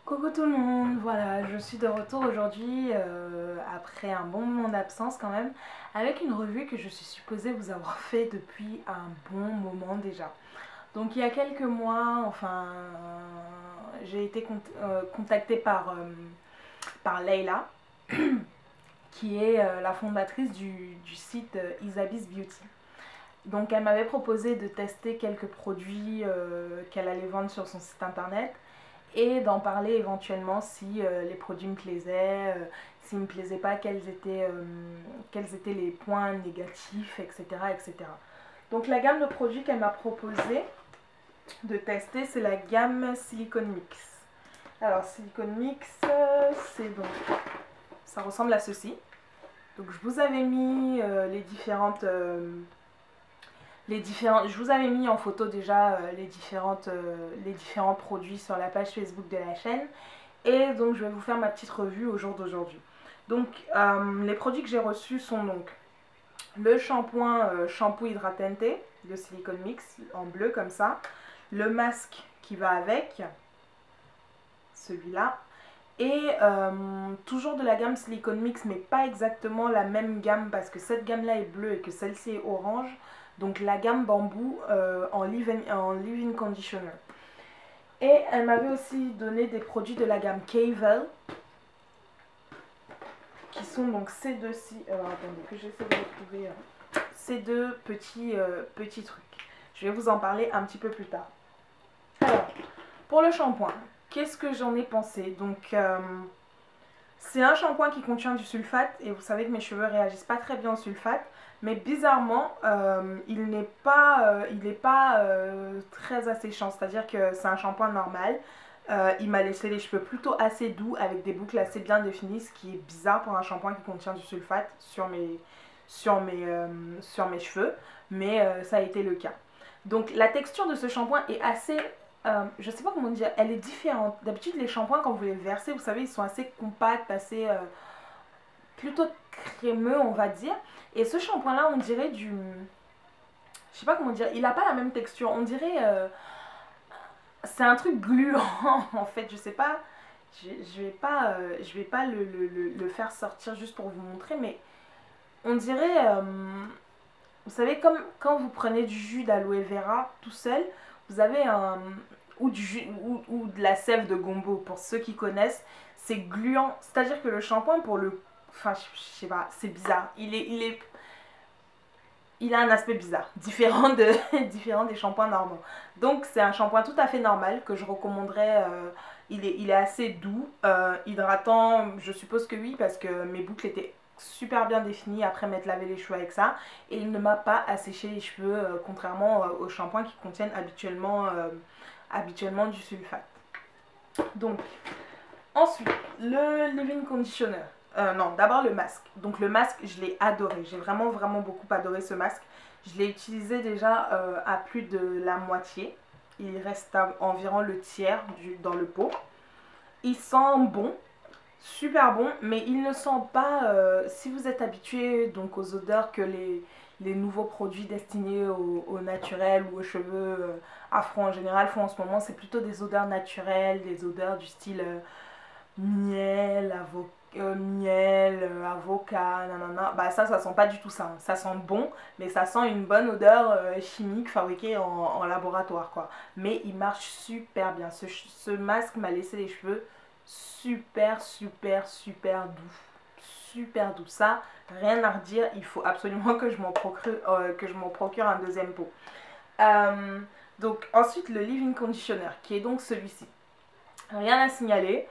Coucou tout le monde, voilà, je suis de retour aujourd'hui après un bon moment d'absence quand même, avec une revue que je suis supposée vous avoir fait depuis un bon moment déjà. Donc il y a quelques mois, enfin, j'ai été contactée par Leila, qui est la fondatrice du site Isabis Beauty. Donc elle m'avait proposé de tester quelques produits qu'elle allait vendre sur son site internet et d'en parler éventuellement si les produits me plaisaient, s'ils ne me plaisaient pas, quels étaient les points négatifs, etc., etc. Donc la gamme de produits qu'elle m'a proposé de tester, c'est la gamme Silicone Mix. Alors Silicone Mix, c'est donc, ça ressemble à ceci. Donc je vous avais mis je vous avais mis en photo déjà les différents produits sur la page Facebook de la chaîne. Et donc je vais vous faire ma petite revue au jour d'aujourd'hui. Donc les produits que j'ai reçus sont donc le shampoing shampoo hydratante de Silicone Mix en bleu comme ça. Le masque qui va avec, celui-là. Et toujours de la gamme Silicone Mix, mais pas exactement la même gamme parce que cette gamme-là est bleue et que celle-ci est orange. Donc la gamme bambou en leave-in conditioner. Et elle m'avait aussi donné des produits de la gamme Cavel, qui sont donc ces deux-ci. Alors attendez que j'essaie de retrouver ces deux petits trucs. Je vais vous en parler un petit peu plus tard. Alors, pour le shampoing, qu'est-ce que j'en ai pensé? Donc, c'est un shampoing qui contient du sulfate et vous savez que mes cheveux réagissent pas très bien au sulfate. Mais bizarrement, il n'est pas très asséchant, c'est-à-dire que c'est un shampoing normal. Il m'a laissé les cheveux plutôt assez doux avec des boucles assez bien définies, ce qui est bizarre pour un shampoing qui contient du sulfate sur mes cheveux, mais ça a été le cas. Donc la texture de ce shampoing est assez, je sais pas comment dire, elle est différente. D'habitude les shampoings quand vous les versez, vous savez, ils sont assez compacts, assez plutôt crémeux on va dire. Et ce shampoing là on dirait je sais pas comment dire, il a pas la même texture, on dirait c'est un truc gluant en fait, je sais pas, je vais pas le faire sortir juste pour vous montrer, mais on dirait, vous savez, comme quand vous prenez du jus d'aloe vera tout seul, vous avez ou ou de la sève de gombo, pour ceux qui connaissent, c'est gluant, c'est-à-dire que le shampoing pour le, enfin je sais pas, c'est bizarre, il a un aspect bizarre, différent des shampoings normaux. Donc c'est un shampoing tout à fait normal que je recommanderais. Il est assez doux, hydratant, je suppose que oui, parce que mes boucles étaient super bien définies après m'être lavé les cheveux avec ça. Et il ne m'a pas asséché les cheveux, contrairement aux shampoings qui contiennent habituellement du sulfate. Donc, ensuite, le leave-in conditioner. Non, d'abord le masque. Donc le masque, je l'ai adoré. J'ai vraiment beaucoup adoré ce masque. Je l'ai utilisé déjà à plus de la moitié. Il reste à environ le tiers dans le pot. Il sent bon, super bon, mais il ne sent pas, si vous êtes habitué donc aux odeurs que les nouveaux produits destinés au naturel ou aux cheveux afro en général font en ce moment, c'est plutôt des odeurs naturelles, des odeurs du style miel, avocat, nanana. Bah ça sent pas du tout ça. Ça sent bon, mais ça sent une bonne odeur chimique fabriquée en laboratoire, quoi. Mais il marche super bien. Ce masque m'a laissé les cheveux super doux. Super doux. Ça, rien à redire. Il faut absolument que je m'en procure un deuxième pot. Donc ensuite le leave-in conditioner, qui est donc celui-ci. Rien à signaler.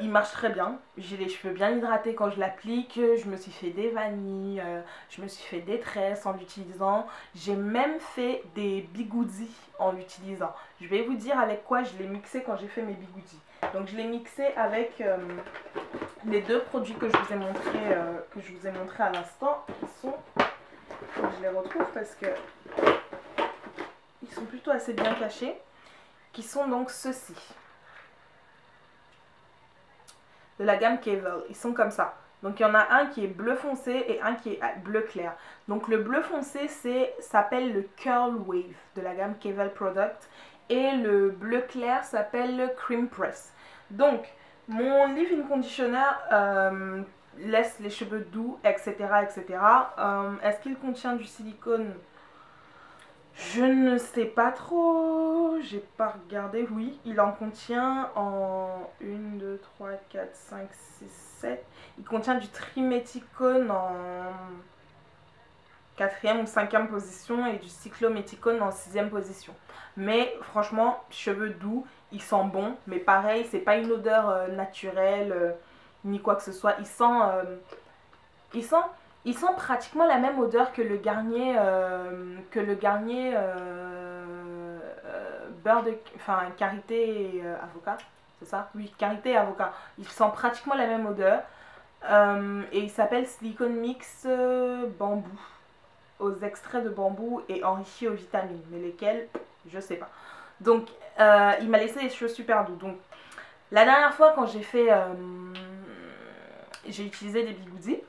Il marche très bien, j'ai les cheveux bien hydratés quand je l'applique, je me suis fait des vanilles, je me suis fait des tresses en l'utilisant, j'ai même fait des bigoudis en l'utilisant. Je vais vous dire avec quoi je l'ai mixé quand j'ai fait mes bigoudis. Donc je l'ai mixé avec les deux produits que je vous ai montré à l'instant, qui sont, faut que je les retrouve parce que ils sont plutôt assez bien cachés, qui sont donc ceux-ci. De la gamme Cavel, ils sont comme ça. Donc il y en a un qui est bleu foncé et un qui est bleu clair. Donc le bleu foncé s'appelle le Curl Wave de la gamme Cavel Product et le bleu clair s'appelle le Cream Press. Donc, mon leave-in conditioner laisse les cheveux doux, etc. etc. Est-ce qu'il contient du silicone? Je ne sais pas trop, j'ai pas regardé. Oui, il en contient en 1, 2, 3, 4, 5, 6, 7. Il contient du triméthicone en 4e ou 5e position et du cyclométhicone en 6e position. Mais franchement, cheveux doux, il sent bon. Mais pareil, c'est pas une odeur naturelle ni quoi que ce soit. Il sent, il sent pratiquement la même odeur que le Garnier, beurre de, enfin karité et avocat, c'est ça? Oui, karité et avocat. Il sent pratiquement la même odeur et il s'appelle Silicone Mix Bambou, aux extraits de bambou et enrichi aux vitamines, mais lesquels, je sais pas. Donc, il m'a laissé les cheveux super doux. Donc, la dernière fois quand j'ai utilisé des bigoudis.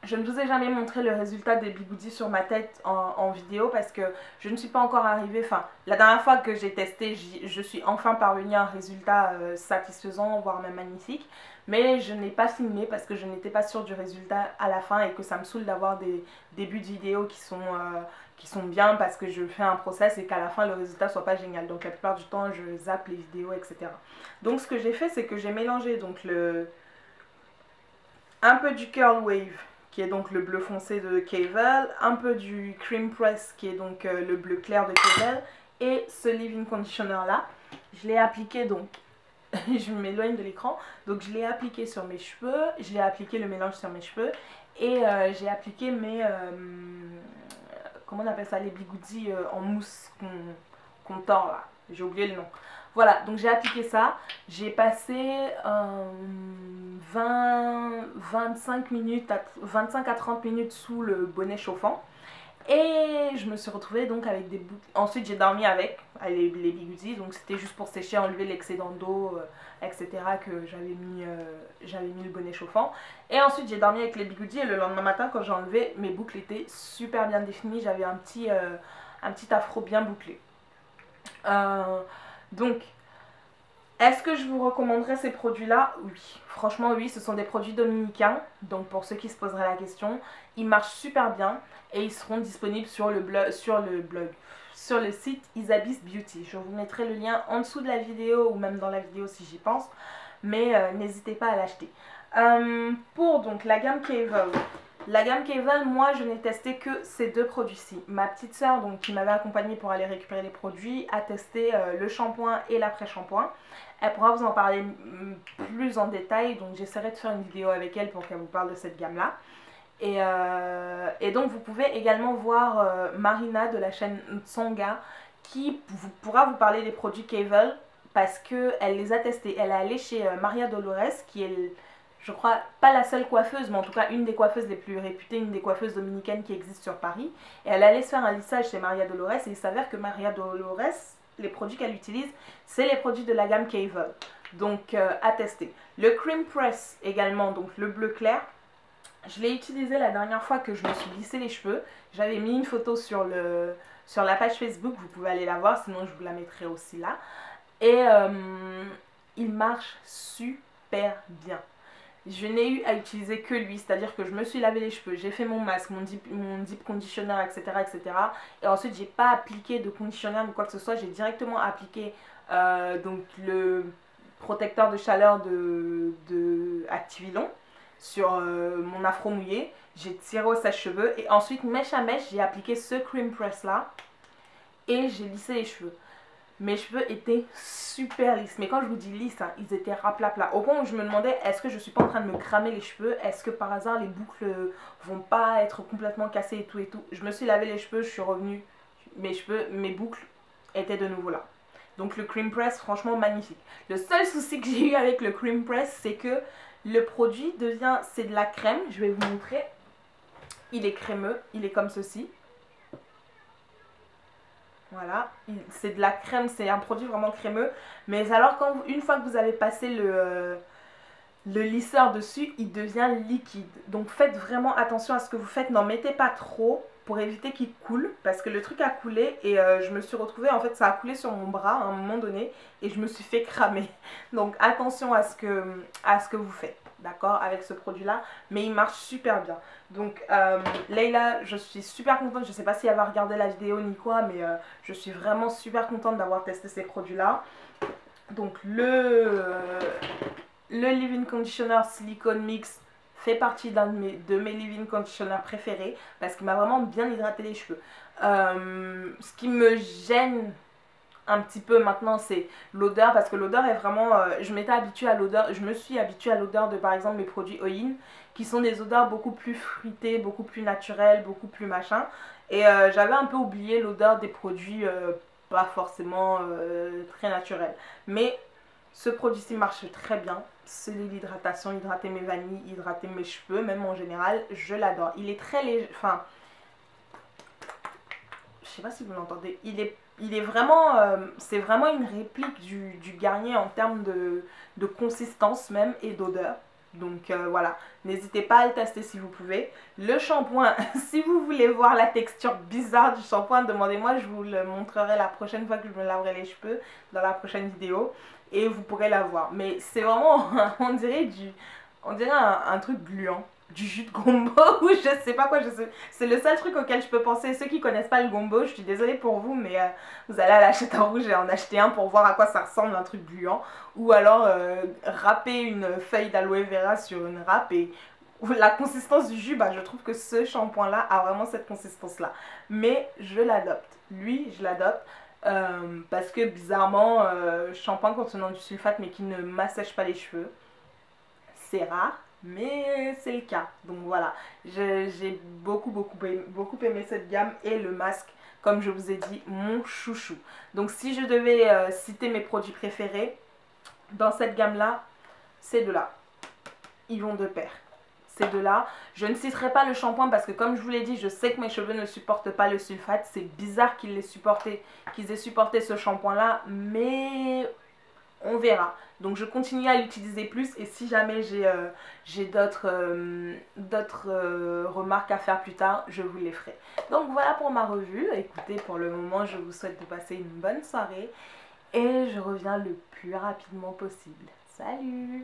Je ne vous ai jamais montré le résultat des bigoudis sur ma tête en vidéo parce que je ne suis pas encore arrivée. Enfin, la dernière fois que j'ai testé, je suis enfin parvenue à un résultat satisfaisant, voire même magnifique. Mais je n'ai pas filmé parce que je n'étais pas sûre du résultat à la fin et que ça me saoule d'avoir des débuts de vidéo qui sont bien parce que je fais un process et qu'à la fin le résultat soit pas génial. Donc la plupart du temps, je zappe les vidéos, etc. Donc ce que j'ai fait, c'est que j'ai mélangé donc un peu du Curl Wave, qui est donc le bleu foncé de Cavell, un peu du Cream Press, qui est donc le bleu clair de Cavell, et ce leave-in conditioner là. Je l'ai appliqué donc, je m'éloigne de l'écran, donc je l'ai appliqué sur mes cheveux, je l'ai appliqué le mélange sur mes cheveux, et j'ai appliqué mes, comment on appelle ça, les bigoudis en mousse qu'on tord là, j'ai oublié le nom. Voilà, donc j'ai appliqué ça, j'ai passé 25 minutes, 25 à 30 minutes sous le bonnet chauffant. Et je me suis retrouvée donc avec des boucles. Ensuite j'ai dormi avec les bigoudis, donc c'était juste pour sécher, enlever l'excédent d'eau, etc. que j'avais mis le bonnet chauffant. Et ensuite j'ai dormi avec les bigoudis et le lendemain matin quand j'ai enlevé, mes boucles étaient super bien définies, j'avais un petit afro bien bouclé. Donc, est-ce que je vous recommanderais ces produits-là? Oui, franchement oui, ce sont des produits dominicains, donc pour ceux qui se poseraient la question, ils marchent super bien et ils seront disponibles sur le site Isabis Beauty. Je vous mettrai le lien en dessous de la vidéo ou même dans la vidéo si j'y pense, mais n'hésitez pas à l'acheter. Pour donc la gamme Cavell. La gamme Cavell, moi je n'ai testé que ces deux produits-ci. Ma petite soeur donc, qui m'avait accompagnée pour aller récupérer les produits a testé le shampoing et l'après-shampoing. Elle pourra vous en parler plus en détail, donc j'essaierai de faire une vidéo avec elle pour qu'elle vous parle de cette gamme-là. Et donc vous pouvez également voir Marina de la chaîne Tsonga qui pourra vous parler des produits Cavell parce qu'elle les a testés. Elle est allée chez Maria Dolores qui est... je crois pas la seule coiffeuse, mais en tout cas une des coiffeuses les plus réputées, une des coiffeuses dominicaines qui existe sur Paris. Et elle allait se faire un lissage chez Maria Dolores et il s'avère que Maria Dolores, les produits qu'elle utilise, c'est les produits de la gamme Cavell. Donc à tester. Le Cream Press également, donc le bleu clair. Je l'ai utilisé la dernière fois que je me suis lissé les cheveux. J'avais mis une photo sur la page Facebook, vous pouvez aller la voir, sinon je vous la mettrai aussi là. Et il marche super bien. Je n'ai eu à utiliser que lui, c'est-à-dire que je me suis lavé les cheveux, j'ai fait mon masque, mon deep conditioner, etc., etc. Et ensuite, j'ai pas appliqué de conditioner ni quoi que ce soit, j'ai directement appliqué donc le protecteur de chaleur de Activilon sur mon afro mouillé. J'ai tiré au sèche-cheveux et ensuite, mèche à mèche, j'ai appliqué ce cream press là et j'ai lissé les cheveux. Mes cheveux étaient super lisses. Mais quand je vous dis lisses, hein, ils étaient raplapla. Au point où je me demandais, est-ce que je suis pas en train de me cramer les cheveux? Est-ce que par hasard les boucles vont pas être complètement cassées et tout et tout? Je me suis lavé les cheveux, je suis revenue. Mes boucles étaient de nouveau là. Donc le cream press, franchement magnifique. Le seul souci que j'ai eu avec le cream press, c'est que le produit devient, c'est de la crème. Je vais vous montrer. Il est crémeux, il est comme ceci. Voilà, c'est de la crème, c'est un produit vraiment crémeux. Mais alors, une fois que vous avez passé le lisseur dessus, il devient liquide. Donc faites vraiment attention à ce que vous faites. N'en mettez pas trop. pour éviter qu'il coule, parce que le truc a coulé et je me suis retrouvée, en fait ça a coulé sur mon bras à un moment donné et je me suis fait cramer. Donc attention à ce que vous faites, d'accord, avec ce produit là, mais il marche super bien. Donc Leïla, je suis super contente, je sais pas si elle va regarder la vidéo ni quoi, mais je suis vraiment super contente d'avoir testé ces produits là. Donc le leave-in conditioner silicone mix fait partie de mes leave-in conditioners préférés parce qu'il m'a vraiment bien hydraté les cheveux. Ce qui me gêne un petit peu maintenant, c'est l'odeur, parce que l'odeur est vraiment, je m'étais habituée à l'odeur, je me suis habituée à l'odeur de par exemple mes produits Oyin, qui sont des odeurs beaucoup plus fruitées, beaucoup plus naturelles, beaucoup plus machin, et j'avais un peu oublié l'odeur des produits pas forcément très naturels, mais ce produit-ci marche très bien. C'est l'hydratation, hydrater mes vanilles, hydrater mes cheveux, même en général, je l'adore. Il est très léger, enfin, je sais pas si vous l'entendez, il est vraiment, c'est vraiment une réplique du Garnier en termes de consistance même et d'odeur. Donc voilà, n'hésitez pas à le tester si vous pouvez. Le shampoing, si vous voulez voir la texture bizarre du shampoing, demandez-moi, je vous le montrerai la prochaine fois que je me laverai les cheveux dans la prochaine vidéo et vous pourrez la voir. Mais c'est vraiment, on dirait un truc gluant, du jus de gombo ou je sais pas quoi, c'est le seul truc auquel je peux penser. Ceux qui connaissent pas le gombo, je suis désolée pour vous, mais vous allez à la Château Rouge et en acheter un pour voir à quoi ça ressemble, un truc gluant, ou alors râper une feuille d'aloe vera sur une râpe et la consistance du jus, bah, je trouve que ce shampoing là a vraiment cette consistance là, mais je l'adopte, lui je l'adopte. Parce que bizarrement, shampoing contenant du sulfate mais qui ne m'assèche pas les cheveux, c'est rare, mais c'est le cas. Donc voilà, j'ai beaucoup aimé cette gamme et le masque, comme je vous ai dit, mon chouchou. Donc si je devais citer mes produits préférés dans cette gamme là, ces deux-là, ils vont de pair. Ces deux-là, je ne citerai pas le shampoing parce que comme je vous l'ai dit, je sais que mes cheveux ne supportent pas le sulfate. C'est bizarre qu'ils aient supporté ce shampoing-là, mais on verra. Donc je continue à l'utiliser plus et si jamais j'ai d'autres remarques à faire plus tard, je vous les ferai. Donc voilà pour ma revue. Écoutez, pour le moment, je vous souhaite de passer une bonne soirée et je reviens le plus rapidement possible. Salut!